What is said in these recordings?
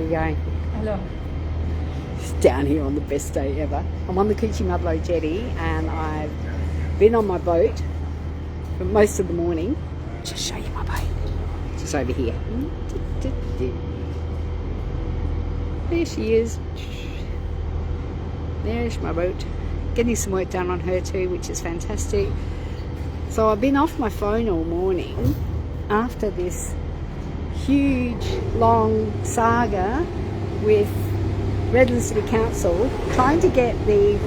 you going? Hello. Down here on the best day ever. I'm on the Coochiemudlo Jetty and I've been on my boat for most of the morning. Just show you my boat. Just over here. There she is. There's my boat. Getting some work done on her too, which is fantastic. So I've been off my phone all morning after this huge long saga with Redland City Council trying to get the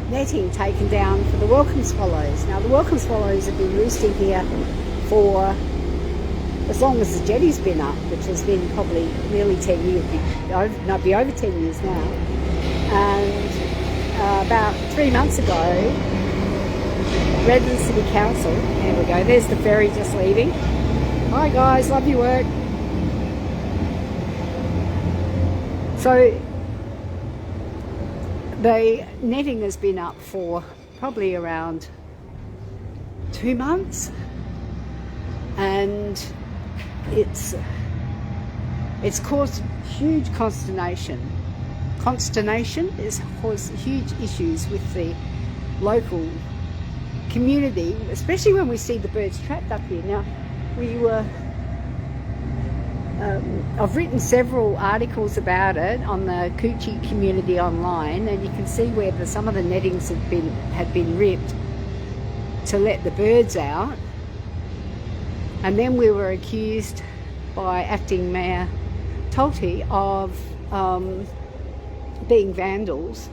netting taken down for the welcome swallows. Now the welcome swallows have been roosting here for as long as the jetty's been up, which has been probably nearly 10 years, be over 10 years now. And about 3 months ago, Redland City Council, there we go, there's the ferry just leaving. Hi guys, love your work. So the netting has been up for probably around 2 months, and it's caused huge consternation. It's caused huge issues with the local community, especially when we see the birds trapped up here. Now, I've written several articles about it on the Coochie community online, and you can see where some of the nettings had been ripped to let the birds out. And then we were accused by acting Mayor Talty of being vandals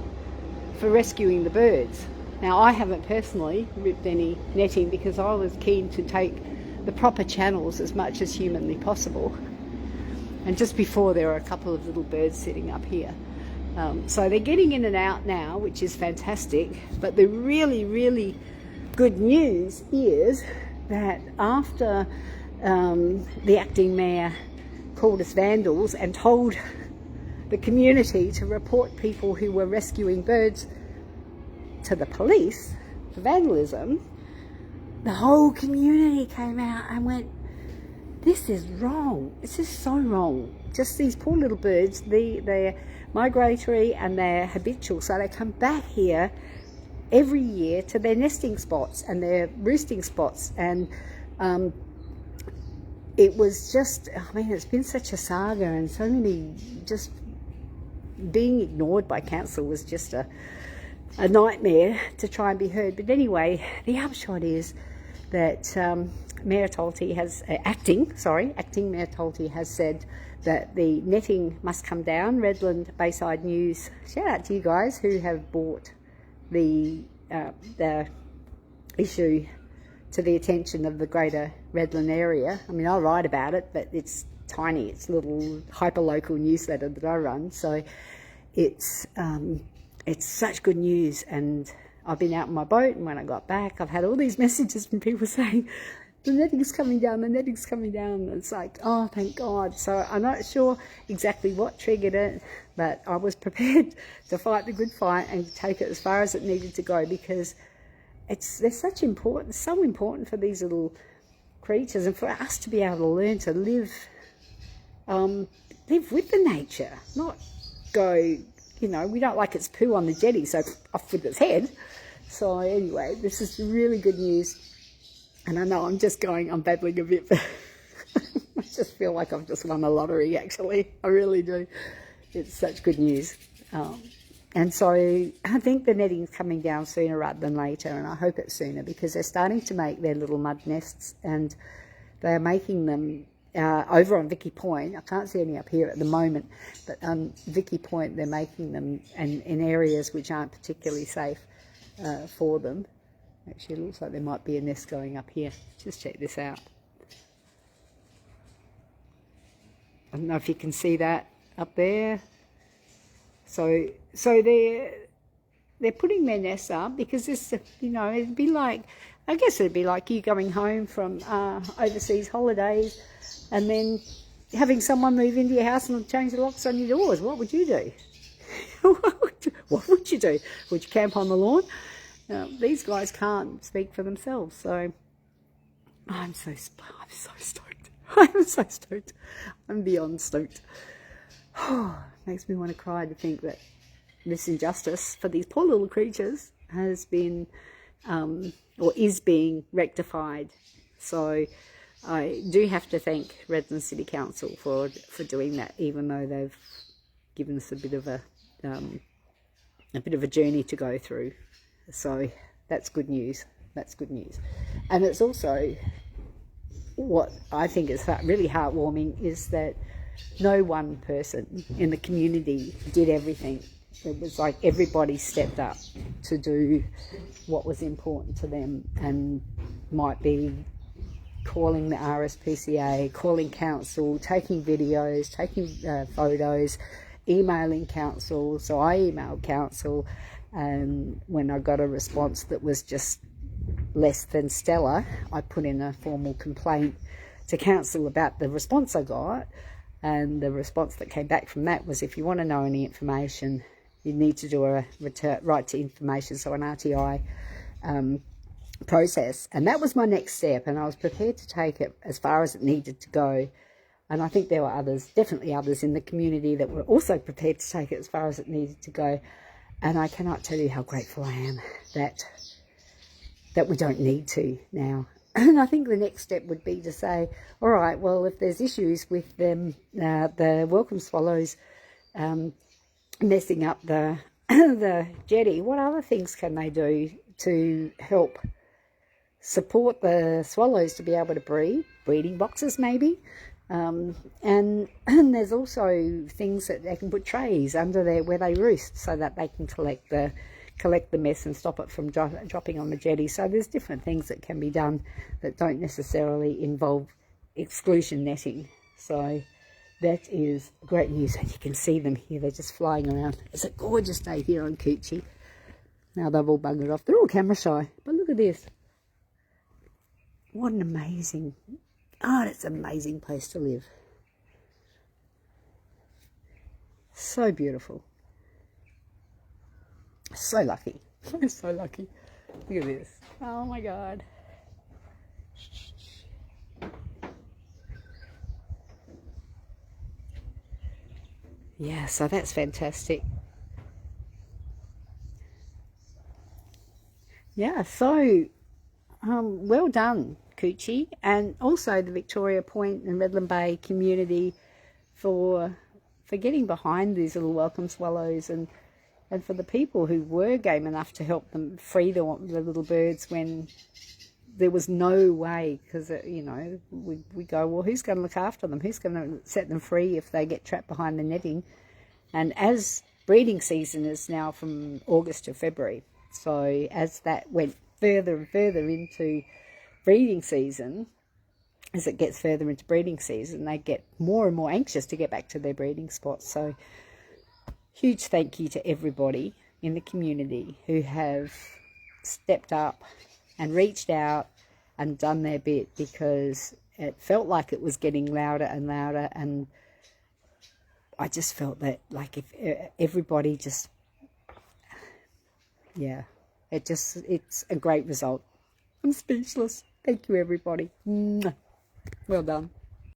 for rescuing the birds. Now, I haven't personally ripped any netting because I was keen to take the proper channels as much as humanly possible. And just before, there were a couple of little birds sitting up here. So they're getting in and out now, which is fantastic. But the really, really good news is that after the acting mayor called us vandals and told the community to report people who were rescuing birds to the police for vandalism, the whole community came out and went, this is wrong. This is so wrong. Just these poor little birds, they're migratory and they're habitual, so they come back here every year to their nesting spots and their roosting spots. And it was just, I mean, it's been such a saga, and so many, just being ignored by council was just a nightmare to try and be heard. But anyway, the upshot is that Mayor Talty acting Mayor Talty has said that the netting must come down. Redland Bayside News, shout out to you guys who have brought the issue to the attention of the greater Redland area. I mean, I write about it, but it's tiny. It's a little hyper-local newsletter that I run, so it's such good news. And I've been out on my boat, and when I got back, I've had all these messages from people saying, the netting's coming down, the netting's coming down. And it's like, oh, thank God. So I'm not sure exactly what triggered it, but I was prepared to fight the good fight and take it as far as it needed to go, because they're so important for these little creatures, and for us to be able to learn to live with the nature, not go, you know, we don't like its poo on the jetty, so off with its head. So anyway, this is really good news. And I know I'm babbling a bit, but I just feel like I've just won the lottery, actually. I really do. It's such good news. And so I think the netting's coming down sooner rather than later, and I hope it's sooner, because they're starting to make their little mud nests, and they're making them over on Vicky Point. I can't see any up here at the moment, but on Vicky Point they're making them in areas which aren't particularly safe for them. Actually, it looks like there might be a nest going up here. Just check this out. I don't know if you can see that up there. So they're putting their nests up because this, you know, it'd be like you going home from overseas holidays and then having someone move into your house and change the locks on your doors. What would you do? What would you do? Would you camp on the lawn? These guys can't speak for themselves, so I'm so stoked. I'm so stoked. I'm beyond stoked. Makes me want to cry to think that this injustice for these poor little creatures has been or is being rectified. So I do have to thank Redland City Council for doing that, even though they've given us a bit of a journey to go through. So that's good news. That's good news. And it's also, what I think is really heartwarming is that no one person in the community did everything. It was like everybody stepped up to do what was important to them, and might be calling the RSPCA, calling council, taking videos, taking photos, emailing council. So I emailed council, and when I got a response that was just less than stellar, I put in a formal complaint to council about the response I got. And the response that came back from that was, if you want to know any information, you need to do a right to information, so an RTI process. And that was my next step, and I was prepared to take it as far as it needed to go. And I think there were others, definitely others in the community, that were also prepared to take it as far as it needed to go. And I cannot tell you how grateful I am that we don't need to now. And I think the next step would be to say, all right, well, if there's issues with them, the welcome swallows messing up the the jetty, what other things can they do to help support the swallows to be able to breed? Breeding boxes maybe. And there's also things that they can put trays under there where they roost, so that they can collect the mess and stop it from dropping on the jetty. So there's different things that can be done that don't necessarily involve exclusion netting. So that is great news, and you can see them here. They're just flying around. It's a gorgeous day here on Coochie. Now they've all buggered off. They're all camera shy, but look at this. What an amazing, it's an amazing place to live. So beautiful. So lucky. I'm so lucky. Look at this. Oh my God. Yeah, so that's fantastic. Yeah, so well done, Coochie, and also the Victoria Point and Redland Bay community for getting behind these little welcome swallows, and for the people who were game enough to help them free the little birds when there was no way, because, you know, we go, well, who's going to look after them? Who's going to set them free if they get trapped behind the netting? And as breeding season is now from August to February, so as that went further and further into breeding season, as it gets further into breeding season, they get more and more anxious to get back to their breeding spots. So huge thank you to everybody in the community who have stepped up and reached out and done their bit, because it felt like it was getting louder and louder, and I just felt that, like, if everybody just, yeah, it's a great result. I'm speechless. Thank you, everybody. Well done.